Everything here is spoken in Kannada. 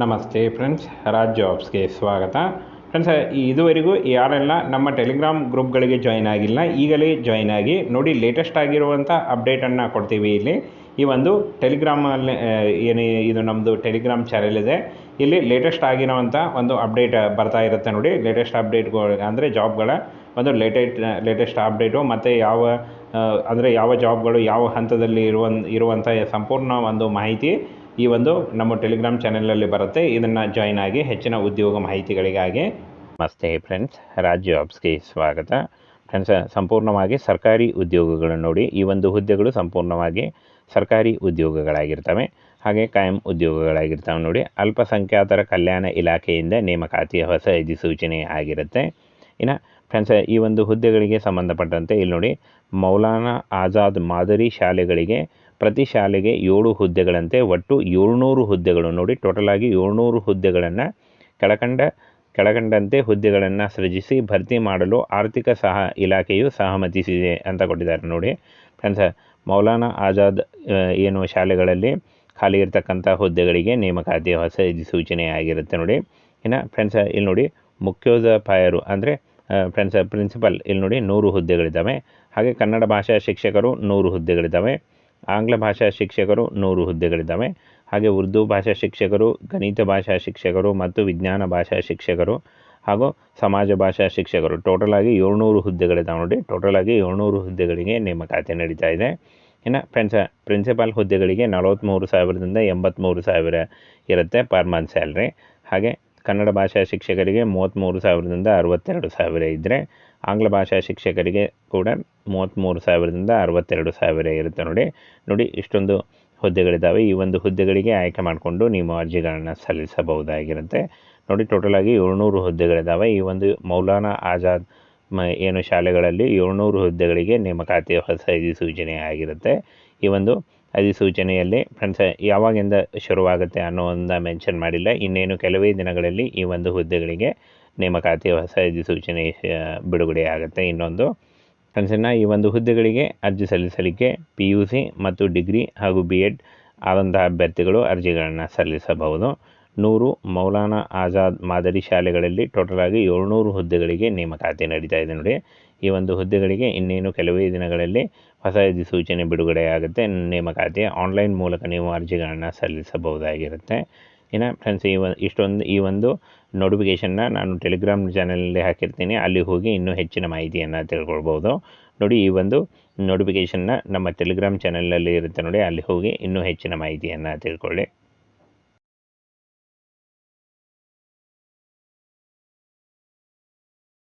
ನಮಸ್ತೆ ಫ್ರೆಂಡ್ಸ್, ರಾಜ್ ಜಾಬ್ಸ್ಗೆ ಸ್ವಾಗತ. ಫ್ರೆಂಡ್ಸ್, ಇದುವರೆಗೂ ಯಾರೆಲ್ಲ ನಮ್ಮ ಟೆಲಿಗ್ರಾಮ್ ಗ್ರೂಪ್ಗಳಿಗೆ ಜಾಯ್ನ್ ಆಗಿಲ್ಲ, ಈಗಲೇ ಜಾಯ್ನ್ ಆಗಿ ನೋಡಿ. ಲೇಟೆಸ್ಟ್ ಆಗಿರುವಂಥ ಅಪ್ಡೇಟನ್ನು ಕೊಡ್ತೀವಿ ಇಲ್ಲಿ. ಈ ಒಂದು ಟೆಲಿಗ್ರಾಮಲ್ಲಿ ಏನು ಇದು ನಮ್ಮದು ಟೆಲಿಗ್ರಾಮ್ ಚಾನೆಲ್ ಇದೆ, ಇಲ್ಲಿ ಲೇಟೆಸ್ಟ್ ಆಗಿರುವಂಥ ಒಂದು ಅಪ್ಡೇಟ್ ಬರ್ತಾ ಇರುತ್ತೆ ನೋಡಿ. ಲೇಟೆಸ್ಟ್ ಅಪ್ಡೇಟ್ಗಳು ಅಂದರೆ ಜಾಬ್ಗಳ ಒಂದು ಲೇಟೆಸ್ಟ್ ಅಪ್ಡೇಟು ಮತ್ತು ಯಾವ ಜಾಬ್ಗಳು ಯಾವ ಹಂತದಲ್ಲಿ ಇರುವಂಥ ಸಂಪೂರ್ಣ ಒಂದು ಮಾಹಿತಿ ಈ ಒಂದು ನಮ್ಮ ಟೆಲಿಗ್ರಾಮ್ ಚಾನೆಲಲ್ಲಿ ಬರುತ್ತೆ. ಇದನ್ನು ಜಾಯ್ನ್ ಆಗಿ ಹೆಚ್ಚಿನ ಉದ್ಯೋಗ ಮಾಹಿತಿಗಳಿಗಾಗಿ. ನಮಸ್ತೆ ಫ್ರೆಂಡ್ಸ್, ರಾಜ್ ಜಾಬ್ಸ್ಗೆ ಸ್ವಾಗತ. ಫ್ರೆಂಡ್ಸ್, ಸಂಪೂರ್ಣವಾಗಿ ಸರ್ಕಾರಿ ಉದ್ಯೋಗಗಳು ನೋಡಿ. ಈ ಒಂದು ಹುದ್ದೆಗಳು ಸಂಪೂರ್ಣವಾಗಿ ಸರ್ಕಾರಿ ಉದ್ಯೋಗಗಳಾಗಿರ್ತವೆ, ಹಾಗೆ ಕಾಯಂ ಉದ್ಯೋಗಗಳಾಗಿರ್ತವೆ ನೋಡಿ. ಅಲ್ಪಸಂಖ್ಯಾತರ ಕಲ್ಯಾಣ ಇಲಾಖೆಯಿಂದ ನೇಮಕಾತಿಯ ಹೊಸ ಅಧಿಸೂಚನೆ ಆಗಿರುತ್ತೆ. ಇನ್ನು ಫ್ರೆಂಡ್ಸ್, ಈ ಒಂದು ಹುದ್ದೆಗಳಿಗೆ ಸಂಬಂಧಪಟ್ಟಂತೆ ಇಲ್ಲಿ ನೋಡಿ, ಮೌಲಾನಾ ಆಜಾದ್ ಮಾದರಿ ಶಾಲೆಗಳಿಗೆ ಪ್ರತಿ ಶಾಲೆಗೆ 7 ಹುದ್ದೆಗಳಂತೆ ಒಟ್ಟು 700 ಹುದ್ದೆಗಳು ನೋಡಿ. ಟೋಟಲಾಗಿ 700 ಹುದ್ದೆಗಳನ್ನು ಕೆಳಕಂಡಂತೆ ಹುದ್ದೆಗಳನ್ನು ಸೃಜಿಸಿ ಭರ್ತಿ ಮಾಡಲು ಆರ್ಥಿಕ ಇಲಾಖೆಯು ಸಹಮತಿಸಿದೆ ಅಂತ ಕೊಟ್ಟಿದ್ದಾರೆ ನೋಡಿ. ಫ್ರೆಂಡ್ಸ್, ಮೌಲಾನಾ ಆಜಾದ್ ಏನು ಶಾಲೆಗಳಲ್ಲಿ ಖಾಲಿ ಇರತಕ್ಕಂಥ ಹುದ್ದೆಗಳಿಗೆ ನೇಮಕಾತಿಯ ಹೊಸ ಅಧಿಸೂಚನೆ ಆಗಿರುತ್ತೆ ನೋಡಿ. ಇನ್ನು ಫ್ರೆಂಡ್ಸ್, ಇಲ್ಲಿ ನೋಡಿ, ಮುಖ್ಯೋಪಾಧ್ಯಾಯರು ಅಂದರೆ ಫ್ರೆಂಡ್ಸ್ ಪ್ರಿನ್ಸಿಪಲ್ ಇಲ್ಲಿ ನೋಡಿ 100 ಹುದ್ದೆಗಳಿದ್ದಾವೆ. ಹಾಗೆ ಕನ್ನಡ ಭಾಷಾ ಶಿಕ್ಷಕರು 100 ಹುದ್ದೆಗಳಿದ್ದಾವೆ. ಆಂಗ್ಲ ಭಾಷಾ ಶಿಕ್ಷಕರು 100 ಹುದ್ದೆಗಳಿದ್ದಾವೆ. ಹಾಗೆ ಉರ್ದು ಭಾಷಾ ಶಿಕ್ಷಕರು, ಗಣಿತ ಭಾಷಾ ಶಿಕ್ಷಕರು ಮತ್ತು ವಿಜ್ಞಾನ ಭಾಷಾ ಶಿಕ್ಷಕರು ಹಾಗೂ ಸಮಾಜ ಭಾಷಾ ಶಿಕ್ಷಕರು ಟೋಟಲಾಗಿ 700 ಹುದ್ದೆಗಳಿದ್ದಾವೆ ನೋಡಿ. ಟೋಟಲಾಗಿ 700 ಹುದ್ದೆಗಳಿಗೆ ನೇಮಕಾತಿ ನಡೀತಾ ಇದೆ. ಇನ್ನು ಫ್ರೆಂಡ್ಸ್, ಪ್ರಿನ್ಸಿಪಾಲ್ ಹುದ್ದೆಗಳಿಗೆ 43,000ದಿಂದ 83,000 ಇರುತ್ತೆ ಪರ್ ಮಂತ್ ಸ್ಯಾಲ್ರಿ. ಹಾಗೆ ಕನ್ನಡ ಭಾಷಾ ಶಿಕ್ಷಕರಿಗೆ 33,000ದಿಂದ 62,000 ಇದ್ದರೆ, ಆಂಗ್ಲ ಭಾಷಾ ಶಿಕ್ಷಕರಿಗೆ ಕೂಡ 33,000ದಿಂದ 62,000 ಇರುತ್ತೆ ನೋಡಿ. ಇಷ್ಟೊಂದು ಹುದ್ದೆಗಳಿದ್ದಾವೆ. ಈ ಒಂದು ಹುದ್ದೆಗಳಿಗೆ ಆಯ್ಕೆ ಮಾಡಿಕೊಂಡು ನೀವು ಅರ್ಜಿಗಳನ್ನು ಸಲ್ಲಿಸಬಹುದಾಗಿರುತ್ತೆ ನೋಡಿ. ಟೋಟಲಾಗಿ 700 ಹುದ್ದೆಗಳಿದ್ದಾವೆ. ಈ ಒಂದು ಮೌಲಾನಾ ಆಜಾದ್ ಏನು ಶಾಲೆಗಳಲ್ಲಿ 700 ಹುದ್ದೆಗಳಿಗೆ ನೇಮಕಾತಿಯ ಹೊಸ ಅಧಿಸೂಚನೆ ಆಗಿರುತ್ತೆ. ಈ ಒಂದು ಅಧಿಸೂಚನೆಯಲ್ಲಿ ಫ್ರೆಂಡ್ಸ್ ಯಾವಾಗಿಂದ ಶುರುವಾಗುತ್ತೆ ಅನ್ನೋದನ್ನು ಮೆನ್ಷನ್ ಮಾಡಿಲ್ಲ. ಇನ್ನೇನು ಕೆಲವೇ ದಿನಗಳಲ್ಲಿ ಈ ಒಂದು ಹುದ್ದೆಗಳಿಗೆ ನೇಮಕಾತಿಯ ಹೊಸ ಅಧಿಸೂಚನೆ ಬಿಡುಗಡೆ ಆಗುತ್ತೆ. ಇನ್ನೊಂದು ಫ್ರೆಂಡ್ಸನ್ನು ಈ ಒಂದು ಹುದ್ದೆಗಳಿಗೆ ಅರ್ಜಿ ಸಲ್ಲಿಸಲಿಕ್ಕೆ PUC ಮತ್ತು ಡಿಗ್ರಿ ಹಾಗೂ BEd ಆದಂತಹ ಅಭ್ಯರ್ಥಿಗಳು ಅರ್ಜಿಗಳನ್ನು ಸಲ್ಲಿಸಬಹುದು. 100 ಮೌಲಾನಾ ಆಜಾದ್ ಮಾದರಿ ಶಾಲೆಗಳಲ್ಲಿ ಟೋಟಲಾಗಿ 700 ಹುದ್ದೆಗಳಿಗೆ ನೇಮಕಾತಿ ನಡೀತಾ ಇದೆ ನೋಡಿ. ಈ ಒಂದು ಹುದ್ದೆಗಳಿಗೆ ಇನ್ನೇನು ಕೆಲವೇ ದಿನಗಳಲ್ಲಿ ಹೊಸ ಅಧಿಸೂಚನೆ ಬಿಡುಗಡೆಯಾಗುತ್ತೆ. ನೇಮಕಾತಿ ಆನ್ಲೈನ್ ಮೂಲಕ ನೀವು ಅರ್ಜಿಗಳನ್ನು ಸಲ್ಲಿಸಬಹುದಾಗಿರುತ್ತೆ. ಇನ್ನು ಫ್ರೆಂಡ್ಸ್, ಈ ಒಂದು ನೋಟಿಫಿಕೇಷನ್ನ ನಾನು ಟೆಲಿಗ್ರಾಮ್ ಚಾನಲಲ್ಲಿ ಹಾಕಿರ್ತೀನಿ, ಅಲ್ಲಿ ಹೋಗಿ ಇನ್ನೂ ಹೆಚ್ಚಿನ ಮಾಹಿತಿಯನ್ನು ತಿಳ್ಕೊಳ್ಬೋದು ನೋಡಿ. ಈ ಒಂದು ನೋಟಿಫಿಕೇಷನ್ನ ನಮ್ಮ ಟೆಲಿಗ್ರಾಮ್ ಚಾನಲಲ್ಲಿ ಇರುತ್ತೆ ನೋಡಿ, ಅಲ್ಲಿ ಹೋಗಿ ಇನ್ನೂ ಹೆಚ್ಚಿನ ಮಾಹಿತಿಯನ್ನು ತಿಳ್ಕೊಳ್ಳಿ.